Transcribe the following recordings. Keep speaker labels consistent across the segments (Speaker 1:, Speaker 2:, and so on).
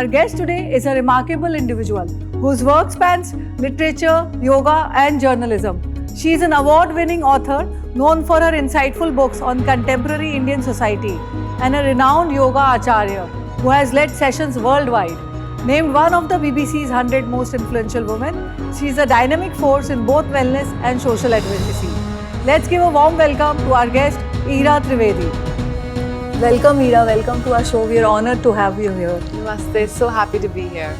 Speaker 1: Our guest today is a remarkable individual whose work spans literature, yoga, and journalism. She is an award-winning author known for her insightful books on contemporary Indian society and a renowned yoga acharya who has led sessions worldwide. Named one of the BBC's 100 most influential women, she is a dynamic force in both wellness and social advocacy. Let's give a warm welcome to our guest, Ira Trivedi. Welcome, Ira. Welcome to our show. We are honored to have you here.
Speaker 2: Namaste. So happy to be here.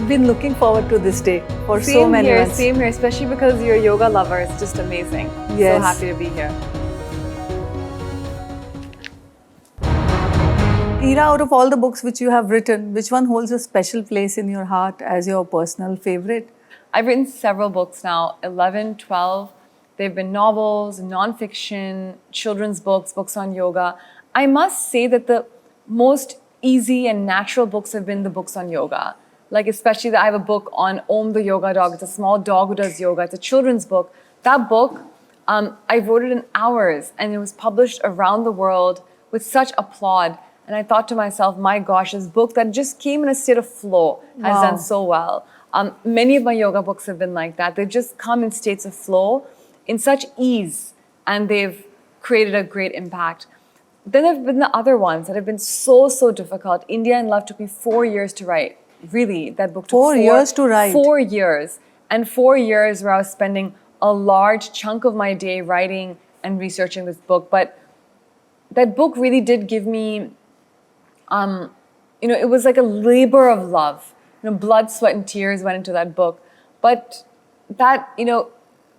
Speaker 1: Been looking forward to this day for
Speaker 2: Same
Speaker 1: so many
Speaker 2: here,
Speaker 1: months.
Speaker 2: Same here, especially because you're a yoga lover. It's just amazing.
Speaker 1: Yes.
Speaker 2: So happy to be here.
Speaker 1: Ira, out of all the books which you have written, which one holds a special place in your heart as your personal favorite?
Speaker 2: I've written several books now, 11, 12. They've been novels, non-fiction, children's books, books on yoga. I must say that the most easy and natural books have been the books on yoga. Like especially that I have a book on Om the Yoga Dog. It's a small dog who does yoga. It's a children's book. That book, I wrote it in hours and it was published around the world with such applaud. And I thought to myself, my gosh, this book that just came in a state of flow has done so well. Many of my yoga books have been like that. They've just come in states of flow in such ease and they've created a great impact. Then there have been the other ones that have been so difficult. India in Love took me 4 years to write. Really, that book took
Speaker 1: 4 years to write?
Speaker 2: 4 years. And 4 years where I was spending a large chunk of my day writing and researching this book. But that book really did give me, it was like a labor of love. Blood, sweat, and tears went into that book. But that,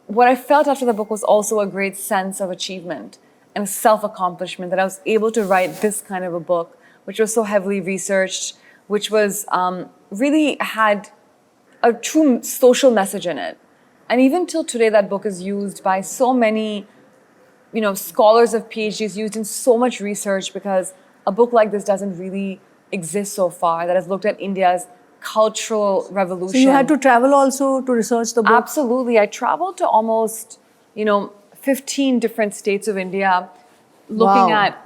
Speaker 2: what I felt after the book was also a great sense of achievement and self-accomplishment, that I was able to write this kind of a book, which was so heavily researched, which was really had a true social message in it. And even till today, that book is used by so many, scholars of PhDs, used in so much research, because a book like this doesn't really exist so far, that has looked at India's cultural revolution.
Speaker 1: So you had to travel also to research the book?
Speaker 2: Absolutely. I traveled to almost, 15 different states of India, looking at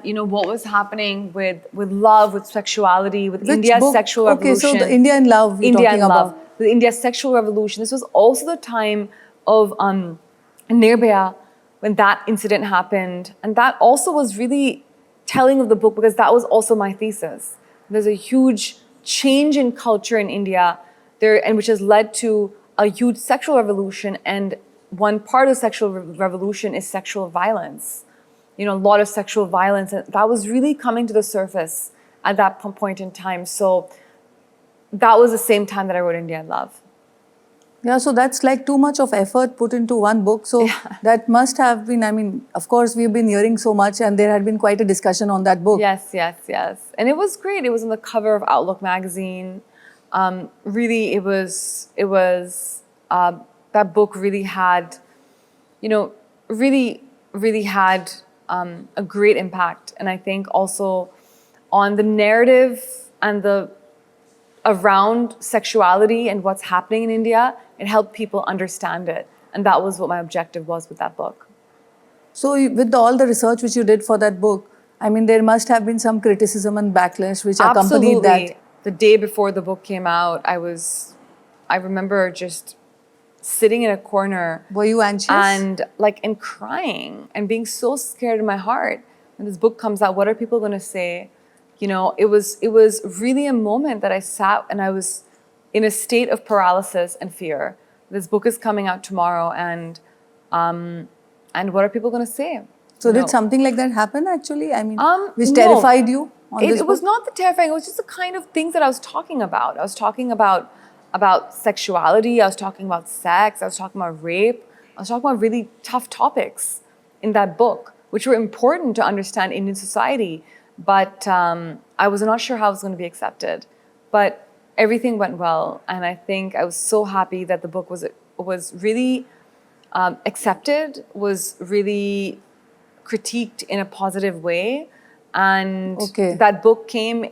Speaker 2: what was happening with love, with sexuality, with India's sexual revolution.
Speaker 1: Okay, so the India in Love you're talking about.
Speaker 2: With India's sexual revolution. This was also the time of Nirbhaya, when that incident happened. And that also was really telling of the book, because that was also my thesis. There's a huge change in culture in India there, and which has led to a huge sexual revolution. And one part of the sexual revolution is sexual violence. A lot of sexual violence, and that was really coming to the surface at that point in time. So that was the same time that I wrote India in Love.
Speaker 1: Yeah, so that's like too much of effort put into one book. So that must have been, of course, we've been hearing so much and there had been quite a discussion on that book.
Speaker 2: Yes. And it was great. It was on the cover of Outlook magazine. Really, it was that book really had, really had a great impact. And I think also on the narrative and around sexuality and what's happening in India, it helped people understand it. And that was what my objective was with that book.
Speaker 1: So with all the research which you did for that book, there must have been some criticism and backlash which accompanied that.
Speaker 2: The day before the book came out, I remember just sitting in a corner.
Speaker 1: Were you anxious?
Speaker 2: And crying and being so scared in my heart. When this book comes out, what are people going to say? It was really a moment that I sat and I was in a state of paralysis and fear. This book is coming out tomorrow, and what are people going to say?
Speaker 1: So did something like that happen actually? Which terrified you on this book?
Speaker 2: It was not the terrifying. It was just the kind of things that I was talking about. I was talking about sexuality. I was talking about sex. I was talking about rape. I was talking about really tough topics in that book, which were important to understand Indian society. But I was not sure how it was going to be accepted. But everything went well. And I think I was so happy that the book was really accepted, was really critiqued in a positive way. And that book came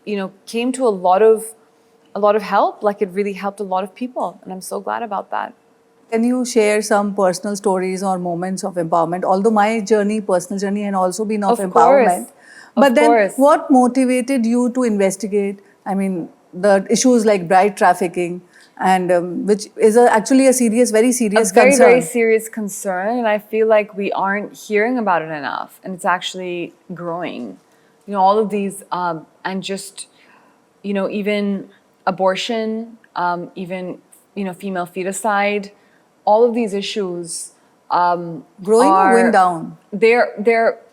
Speaker 2: to a lot of help. Like, it really helped a lot of people. And I'm so glad about that.
Speaker 1: Can you share some personal stories or moments of empowerment? Although my journey, personal journey, has also been of empowerment. But then,
Speaker 2: course.
Speaker 1: what motivated you to investigate? I mean, the issues like bride trafficking, and which is actually a serious, very serious
Speaker 2: A very,
Speaker 1: concern.
Speaker 2: very serious concern, and I feel like we aren't hearing about it enough, and it's actually growing. All of these, and just, even abortion, even, female feticide, all of these issues
Speaker 1: Growing or going down?
Speaker 2: They're,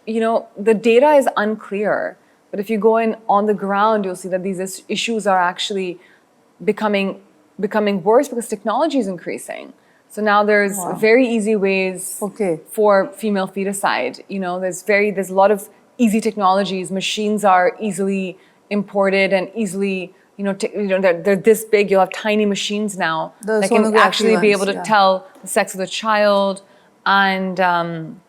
Speaker 2: the data is unclear, but if you go in on the ground, you'll see that these issues are actually becoming worse because technology is increasing. So now there's very easy ways for female feticide. There's a lot of easy technologies. Machines are easily imported and easily, they're this big. You'll have tiny machines now that can actually be able to tell the sex of the child, and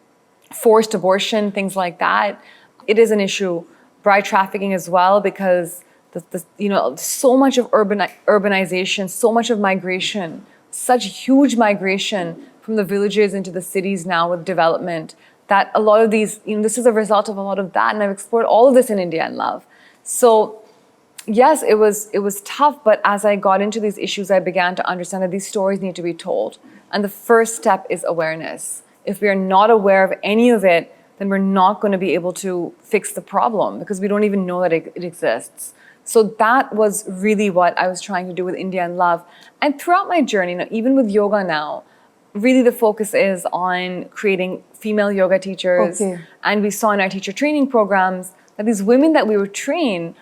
Speaker 2: forced abortion, things like that. It is an issue. Bride trafficking as well, because so much of urbanization, so much of migration, such huge migration from the villages into the cities now with development, that a lot of these, this is a result of a lot of that. And I've explored all of this in India in Love. So yes, it was tough, but as I got into these issues, I began to understand that these stories need to be told. And the first step is awareness. If we are not aware of any of it, then we're not going to be able to fix the problem, because we don't even know that it exists. So that was really what I was trying to do with India in Love. And throughout my journey, even with yoga now, really the focus is on creating female yoga teachers. And we saw in our teacher training programs that these women that we would train,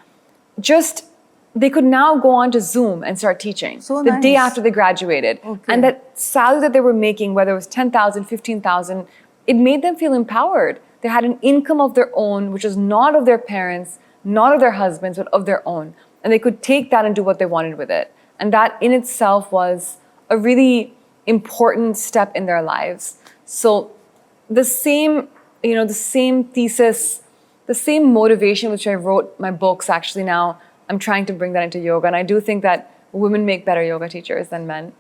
Speaker 2: they could now go on to Zoom and start teaching the day after they graduated. And that salary that they were making, whether it was 10,000, 15,000, it made them feel empowered. They had an income of their own, which was not of their parents, not of their husbands, but of their own. And they could take that and do what they wanted with it. And that in itself was a really important step in their lives. So the same thesis, the same motivation which I wrote my books, actually now I'm trying to bring that into yoga. And I do think that women make better yoga teachers than men.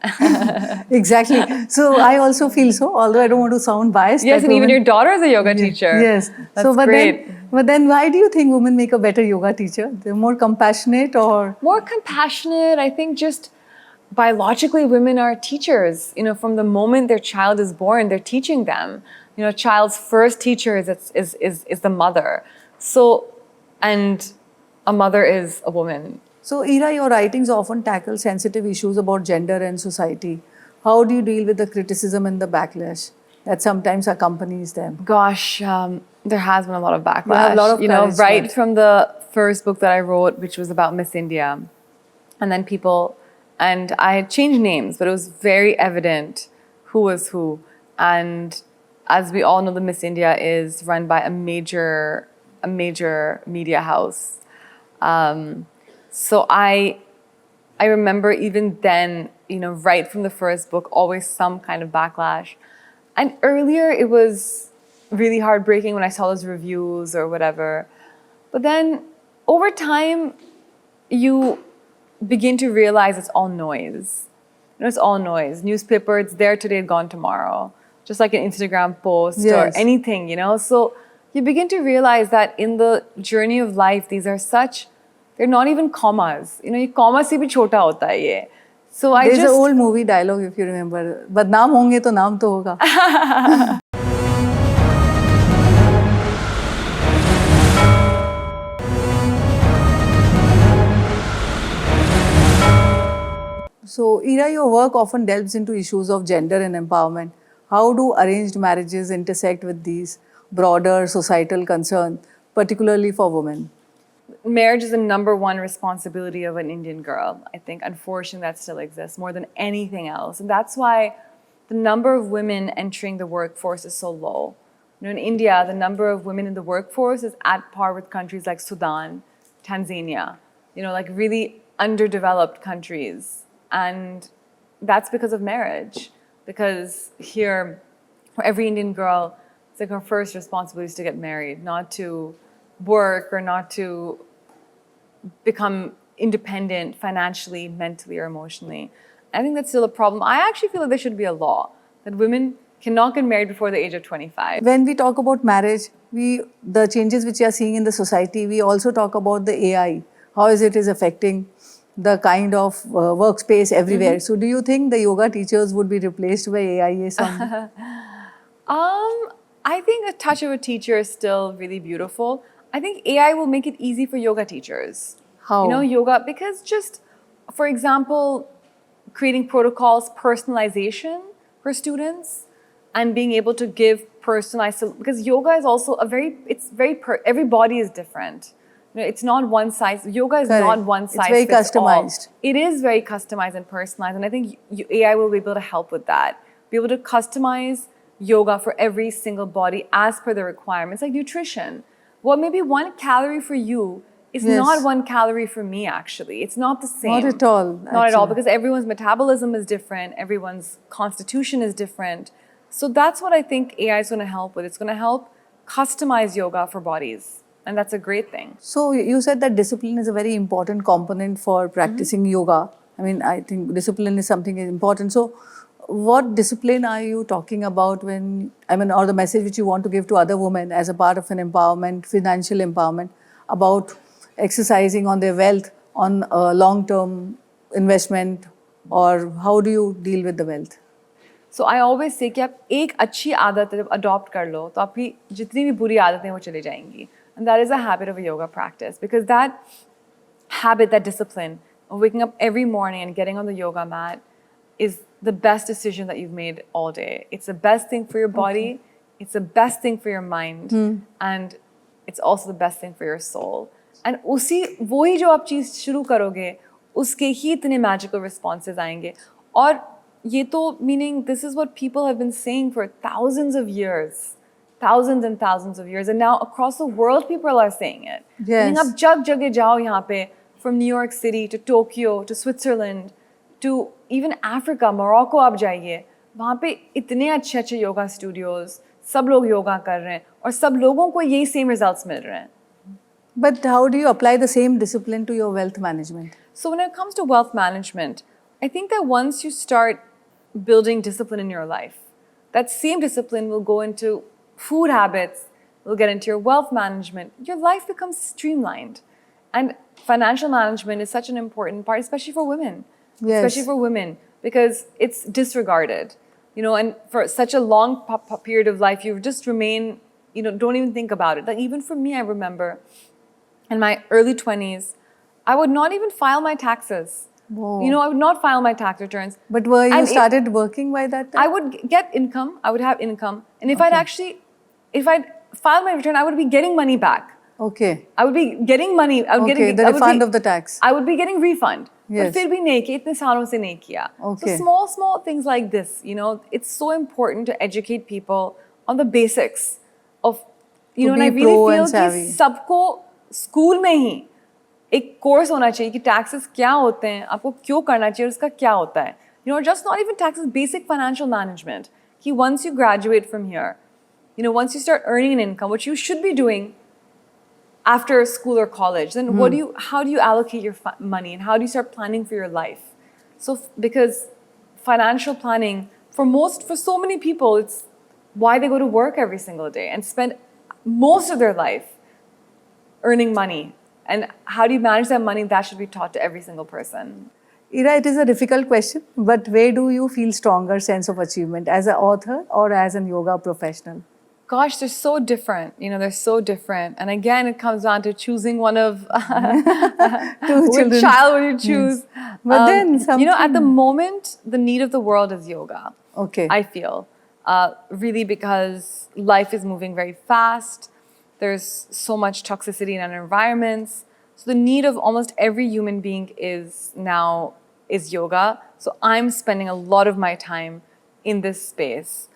Speaker 1: Exactly. So I also feel so, although I don't want to sound biased.
Speaker 2: Yes, and even your daughter is a yoga teacher.
Speaker 1: Yes.
Speaker 2: That's great.
Speaker 1: But then why do you think women make a better yoga teacher? They're more compassionate, or? More
Speaker 2: compassionate. I think just biologically women are teachers. From the moment their child is born, they're teaching them. A child's first teacher is the mother. So, and a mother is a woman.
Speaker 1: So, Ira, your writings often tackle sensitive issues about gender and society. How do you deal with the criticism and the backlash that sometimes accompanies them?
Speaker 2: Gosh, there has been a lot of backlash.
Speaker 1: You have a lot of courage,
Speaker 2: right from the first book that I wrote, which was about Miss India. And then and I had changed names, but it was very evident who was who. And as we all know, the Miss India is run by a major media house. So I remember even then, right from the first book, always some kind of backlash. And earlier it was really heartbreaking when I saw those reviews or whatever. But then over time, you begin to realize it's all noise. It's all noise. Newspaper, it's there today, gone tomorrow. Just like an Instagram post or anything, So you begin to realize that in the journey of life, they're not even commas. Comma se bhi chota hota hai ye. So
Speaker 1: There's an old movie dialogue, if you remember. Badnaam honge to naam to hoga. So, Ira, your work often delves into issues of gender and empowerment. How do arranged marriages intersect with these broader societal concerns, particularly for women?
Speaker 2: Marriage is the number one responsibility of an Indian girl. I think, unfortunately, that still exists more than anything else. And that's why the number of women entering the workforce is so low. In India, the number of women in the workforce is at par with countries like Sudan, Tanzania, like really underdeveloped countries. And that's because of marriage. Because here, for every Indian girl, it's like her first responsibility is to get married, not to work or not to become independent financially, mentally, or emotionally. I think that's still a problem. I actually feel like there should be a law that women cannot get married before the age of 25.
Speaker 1: When we talk about marriage, the changes which we are seeing in the society, we also talk about the AI, how is it is affecting the kind of workspace everywhere. So do you think the yoga teachers would be replaced by AI someday?
Speaker 2: I think a touch of a teacher is still really beautiful. I think AI will make it easy for yoga teachers.
Speaker 1: How?
Speaker 2: You know, yoga, because just, for example, creating protocols, personalization for students, and being able to give personalized, because yoga is also every body is different. You know, it's not one size. Yoga is
Speaker 1: Correct.
Speaker 2: not one size
Speaker 1: It's very
Speaker 2: fits all.
Speaker 1: customized.
Speaker 2: It is very customized and personalized, and I think AI will be able to help with that. Be able to customize yoga for every single body as per the requirements, like nutrition. What may be 1 calorie for you is
Speaker 1: Yes.
Speaker 2: not 1 calorie for me, actually. It's not the same.
Speaker 1: Not at all.
Speaker 2: Not at all,
Speaker 1: actually.
Speaker 2: because everyone's metabolism is different, everyone's constitution is different. So that's what I think AI is going to help with. It's going to help customize yoga for bodies. And that's a great thing.
Speaker 1: So you said that discipline is a very important component for practicing yoga. I mean, I think discipline is something important. So what discipline are you talking about when, I mean, or the message which you want to give to other women as a part of an empowerment, financial empowerment, about exercising on their wealth, on a long-term investment, or how do you deal with the wealth?
Speaker 2: So I always say कि आप एक अच्छी आदत जब adopt कर लो तो आपकी जितनी भी बुरी आदतें हैं वो चली जाएंगी. And that is a habit of a yoga practice, because that habit, that discipline of waking up every morning and getting on the yoga mat is the best decision that you've made all day. It's the best thing for your body, it's the best thing for your mind, and it's also the best thing for your soul. And वही जो आप चीज़ शुरू करोगे, उसके ही इतने magical responses आएंगे. और ये तो, meaning this is what people have been saying for thousands of years. Thousands and thousands of years, and now across the world people are saying it.
Speaker 1: Yes.
Speaker 2: Meaning आप जग जगह जाओ यहाँ पे, from New York City to Tokyo to Switzerland to even Africa, Morocco आप जाइए, वहाँ पे इतने अच्छे अच्छे योगा studios, सब लोग योगा कर रहे हैं और सब लोगों को यही same results मिल रहे हैं.
Speaker 1: But how do you apply the same discipline to your wealth management?
Speaker 2: So when it comes to wealth management, I think that once you start building discipline in your life, that same discipline will go into food habits, will get into your wealth management. Your life becomes streamlined. And financial management is such an important part, especially for women.
Speaker 1: Yes.
Speaker 2: Especially for women, because it's disregarded. You know, and for such a long period of life, you just remain, you know, don't even think about it. Like even for me, I remember in my early 20s, I would not even file my taxes.
Speaker 1: Whoa.
Speaker 2: You know, I would not file my tax returns.
Speaker 1: But were you
Speaker 2: And
Speaker 1: started working by that time?
Speaker 2: I would get income. I would have income. And if I'd filed my return, I would be getting money back.
Speaker 1: Okay.
Speaker 2: I would be getting money.
Speaker 1: Okay, the refund of the tax.
Speaker 2: I would be getting refund.
Speaker 1: Yes.
Speaker 2: But फिर भी नहीं किया, इतने सालों से नहीं किया.
Speaker 1: Okay.
Speaker 2: So small things like this, you know, it's so important to educate people on the basics of, you know, and I really feel कि सबको स्कूल में ही एक कोर्स होना चाहिए कि टैक्सेस क्या होते हैं, आपको क्यों करना चाहिए और उसका क्या होता है. You know, just not even taxes, basic financial management. कि once you graduate from here, you know, once you start earning an income, what you should be doing after school or college, then how do you allocate your money and how do you start planning for your life? So because financial planning for so many people, it's why they go to work every single day and spend most of their life earning money. And how do you manage that money? That should be taught to every single person.
Speaker 1: Ira, it is a difficult question, but where do you feel stronger sense of achievement, as an author or as a yoga professional?
Speaker 2: Gosh, they're so different. You know, they're so different. And again, it comes down to choosing one of which child will you choose.
Speaker 1: Yes. But then
Speaker 2: you know, at the moment, the need of the world is yoga.
Speaker 1: Okay.
Speaker 2: I feel. Really, because life is moving very fast. There's so much toxicity in our environments. So the need of almost every human being is yoga. So I'm spending a lot of my time in this space.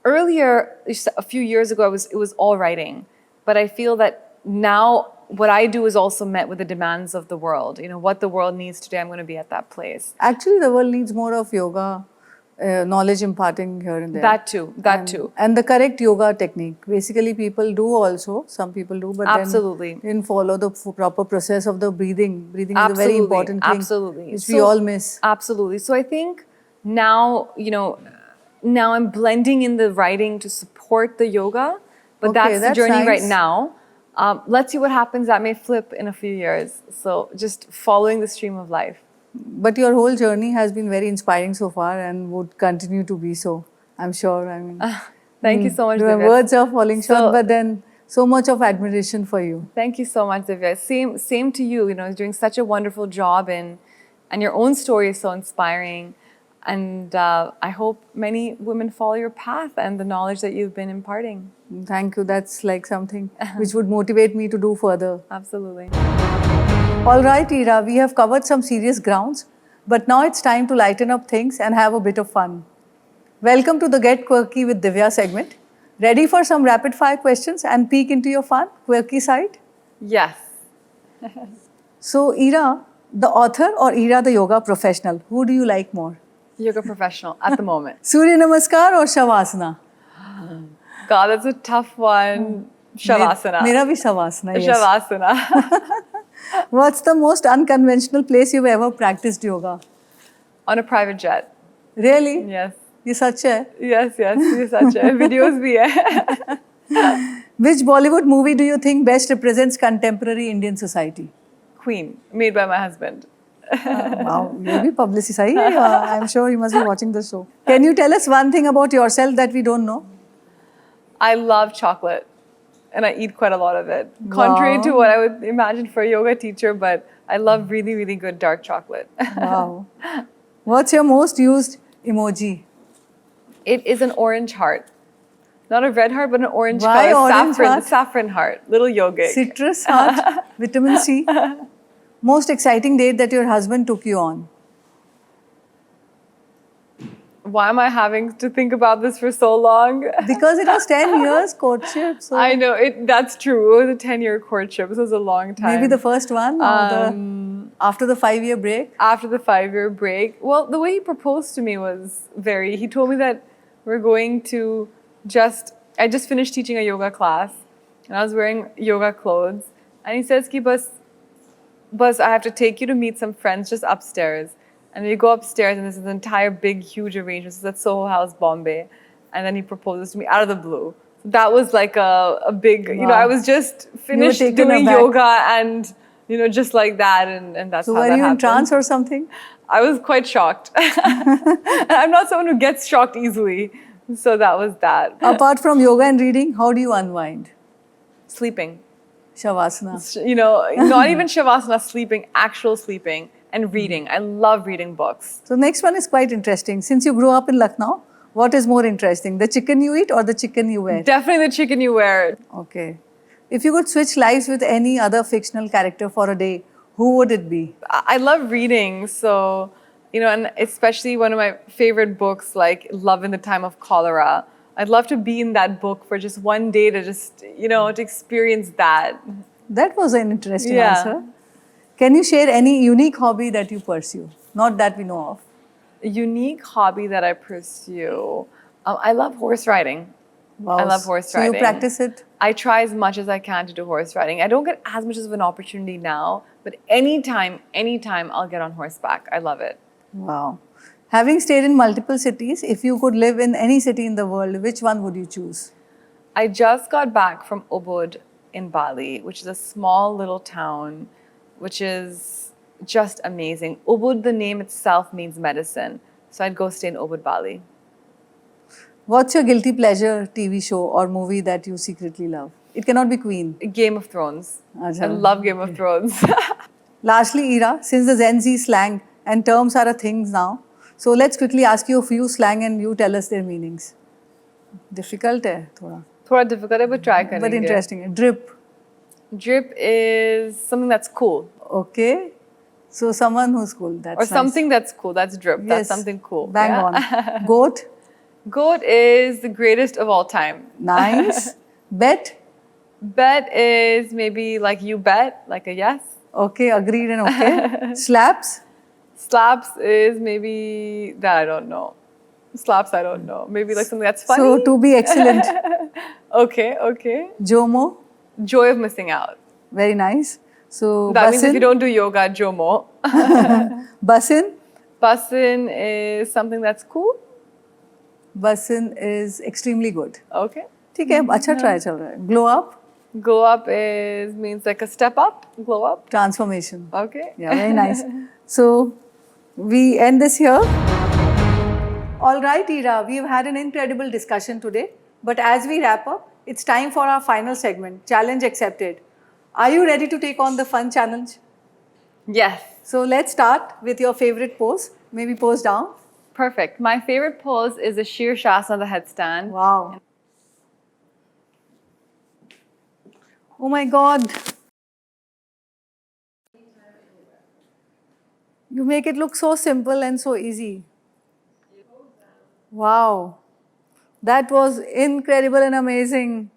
Speaker 2: Earlier, a few years ago, it was all writing. But I feel that now what I do is also met with the demands of the world. You know, what the world needs today, I'm going to be at that place.
Speaker 1: Actually, the world needs more of yoga, knowledge imparting here and there.
Speaker 2: That too.
Speaker 1: And the correct yoga technique. Basically, people do also, some people do, but
Speaker 2: Absolutely.
Speaker 1: then didn't follow the proper process of the breathing. Breathing is a very important thing,
Speaker 2: Absolutely.
Speaker 1: which we all miss.
Speaker 2: Absolutely. So I think now, you know, now I'm blending in the writing to support the yoga, But
Speaker 1: Okay,
Speaker 2: that's the journey right
Speaker 1: nice.
Speaker 2: now. Let's see what happens. That may flip in a few years. So just following the stream of life.
Speaker 1: But your whole journey has been very inspiring so far and would continue to be so, I'm sure. I mean,
Speaker 2: Thank you so much,
Speaker 1: the
Speaker 2: Divya.
Speaker 1: words are falling short,
Speaker 2: So-
Speaker 1: but then so much of admiration for you.
Speaker 2: Thank you so much, Divya. Same to you. You know, you're doing such a wonderful job, and your own story is so inspiring. And I hope many women follow your path and the knowledge that you've been imparting.
Speaker 1: Thank you. That's like something which would motivate me to do further.
Speaker 2: Absolutely.
Speaker 1: All right, Ira, we have covered some serious grounds, but now it's time to lighten up things and have a bit of fun. Welcome to the Get Quirky with Divya segment. Ready for some rapid fire questions and peek into your fun, quirky side?
Speaker 2: Yes.
Speaker 1: So, Ira, the author or Ira, the yoga professional, who do you like more?
Speaker 2: Yoga professional at the moment.
Speaker 1: Surya Namaskar or Shavasana?
Speaker 2: God, that's a tough one. Shavasana.
Speaker 1: Mera bhi Shavasana, yes.
Speaker 2: Shavasana.
Speaker 1: What's the most unconventional place you've ever practiced yoga?
Speaker 2: On a private jet.
Speaker 1: Really?
Speaker 2: Yes.
Speaker 1: ये सच है?
Speaker 2: Yes, ये सच है. Videos भी है.
Speaker 1: Which Bollywood movie do you think best represents contemporary Indian society?
Speaker 2: Queen, made by my husband.
Speaker 1: Wow, you भी publicity है. I'm sure you must be watching the show. Can you tell us one thing about yourself that we don't know?
Speaker 2: I love chocolate and I eat quite a lot of it. Contrary to what I would imagine for a yoga teacher, but I love really, really good dark chocolate.
Speaker 1: Wow. What's your most used emoji?
Speaker 2: It is an orange heart. Not a red heart, but an orange
Speaker 1: Why
Speaker 2: color.
Speaker 1: orange heart?
Speaker 2: Saffron heart. Little yogic.
Speaker 1: Citrus heart, vitamin C. Most exciting date that your husband took you on?
Speaker 2: Why am I having to think about this for so long?
Speaker 1: Because it was 10 years courtship. So
Speaker 2: I know, that's true. It was a 10-year courtship. This was a long time.
Speaker 1: maybe the first one or after the 5-year break?
Speaker 2: After the 5-year break. Well, the way he proposed to me was he told me that we're going to I just finished teaching a yoga class and I was wearing yoga clothes. And he says, bus, I have to take you to meet some friends just upstairs. And we go upstairs and there's this entire big, huge arrangement. This is at Soho House, Bombay. And then he proposes to me out of the blue. So that was like a big,
Speaker 1: Wow.
Speaker 2: I was just finished
Speaker 1: taken
Speaker 2: doing
Speaker 1: aback.
Speaker 2: yoga and, just like that. And that's
Speaker 1: So
Speaker 2: how
Speaker 1: were
Speaker 2: that
Speaker 1: you
Speaker 2: happened.
Speaker 1: in trance or something?
Speaker 2: I was quite shocked. And I'm not someone who gets shocked easily. So that was that.
Speaker 1: Apart from yoga and reading, how do you unwind?
Speaker 2: Sleeping.
Speaker 1: Shavasana.
Speaker 2: Not even Shavasana, sleeping, actual sleeping and reading. I love reading books.
Speaker 1: So next one is quite interesting. Since you grew up in Lucknow, what is more interesting, the chicken you eat or the chicken you wear?
Speaker 2: Definitely the chicken you wear.
Speaker 1: Okay. If you could switch lives with any other fictional character for a day, who would it be?
Speaker 2: I love reading, so, and especially one of my favorite books, like Love in the Time of Cholera. I'd love to be in that book for just one day to just, to experience that.
Speaker 1: That was an interesting
Speaker 2: Yeah.
Speaker 1: answer. Can you share any unique hobby that you pursue? Not that we know of.
Speaker 2: A unique hobby that I pursue. I love horse riding.
Speaker 1: Wow.
Speaker 2: I love horse
Speaker 1: So
Speaker 2: riding.
Speaker 1: you practice it?
Speaker 2: I try as much as I can to do horse riding. I don't get as much of an opportunity now, but anytime I'll get on horseback. I love it.
Speaker 1: Wow. Having stayed in multiple cities, if you could live in any city in the world, which one would you choose?
Speaker 2: I just got back from Ubud in Bali, which is a small little town, which is just amazing. Ubud, the name itself means medicine. So I'd go stay in Ubud, Bali.
Speaker 1: What's your guilty pleasure TV show or movie that you secretly love? It cannot be Queen.
Speaker 2: Game of Thrones.
Speaker 1: Acha.
Speaker 2: I love Game of Thrones.
Speaker 1: Lastly, Ira, since the Gen Z slang and terms are a thing now, so let's quickly ask you a few slang and you tell us their meanings. Difficult hai, thoda.
Speaker 2: Thoda difficult hai, but try karenge.
Speaker 1: But interesting. Drip.
Speaker 2: Drip is something that's cool.
Speaker 1: Okay. So someone who's cool. That's
Speaker 2: Or
Speaker 1: nice.
Speaker 2: something that's cool. That's drip.
Speaker 1: Yes.
Speaker 2: That's something cool.
Speaker 1: Bang
Speaker 2: Yeah.
Speaker 1: on. Goat.
Speaker 2: Goat is the greatest of all time.
Speaker 1: Nice. Bet.
Speaker 2: Bet is maybe like you bet, like a yes.
Speaker 1: Okay, agreed and okay. Slaps.
Speaker 2: Slaps is maybe that I don't know. Slaps, I don't know. Maybe like something that's funny.
Speaker 1: So to be excellent.
Speaker 2: Okay.
Speaker 1: Jomo.
Speaker 2: Joy of missing out.
Speaker 1: Very nice. So
Speaker 2: That means if
Speaker 1: Basin.
Speaker 2: you don't do yoga, Jomo.
Speaker 1: Basin.
Speaker 2: Basin is something that's cool.
Speaker 1: Basin is extremely good.
Speaker 2: Okay.
Speaker 1: ठीक है, अच्छा try चल रहा है. Glow up,
Speaker 2: Go up means like a step up, glow up.
Speaker 1: transformation.
Speaker 2: Okay.
Speaker 1: Yeah, very nice. So we end this here. All right, Ira, we've had an incredible discussion today. But as we wrap up, it's time for our final segment, Challenge Accepted. Are you ready to take on the fun challenge?
Speaker 2: Yes.
Speaker 1: So let's start with your favorite pose. Maybe pose down.
Speaker 2: Perfect. My favorite pose is a Shirshasana, the headstand.
Speaker 1: Wow. Oh my God. You make it look so simple and so easy. Wow. That was incredible and amazing.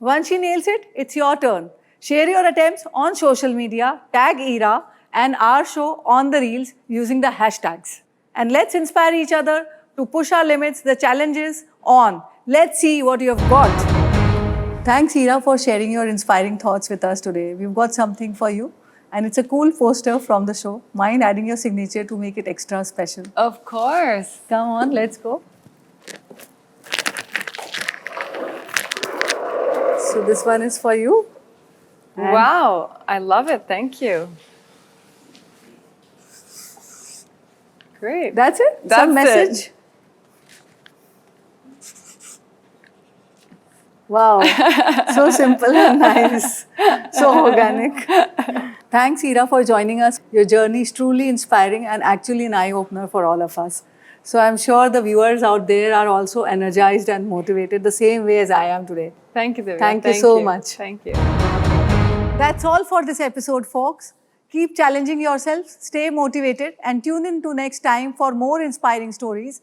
Speaker 1: Once she nails it, it's your turn. Share your attempts on social media, tag Ira and our show on the reels using the hashtags. And let's inspire each other to push our limits, the challenges on. Let's see what you have got. Thanks, Ira, for sharing your inspiring thoughts with us today. We've got something for you, and it's a cool poster from the show. Mind adding your signature to make it extra special?
Speaker 2: Of course.
Speaker 1: Come on, let's go. So this one is for you. And
Speaker 2: Wow. I love it. Thank you. Great.
Speaker 1: that's it?
Speaker 2: That's
Speaker 1: Some
Speaker 2: it.
Speaker 1: message? Wow, so simple and nice, so organic. Thanks, Ira, for joining us. Your journey is truly inspiring and actually an eye-opener for all of us. So I'm sure the viewers out there are also energized and motivated the same way as I am today.
Speaker 2: Thank you, Divya.
Speaker 1: Thank you so much.
Speaker 2: Thank you.
Speaker 1: That's all for this episode, folks. Keep challenging yourself, stay motivated, and tune in to next time for more inspiring stories.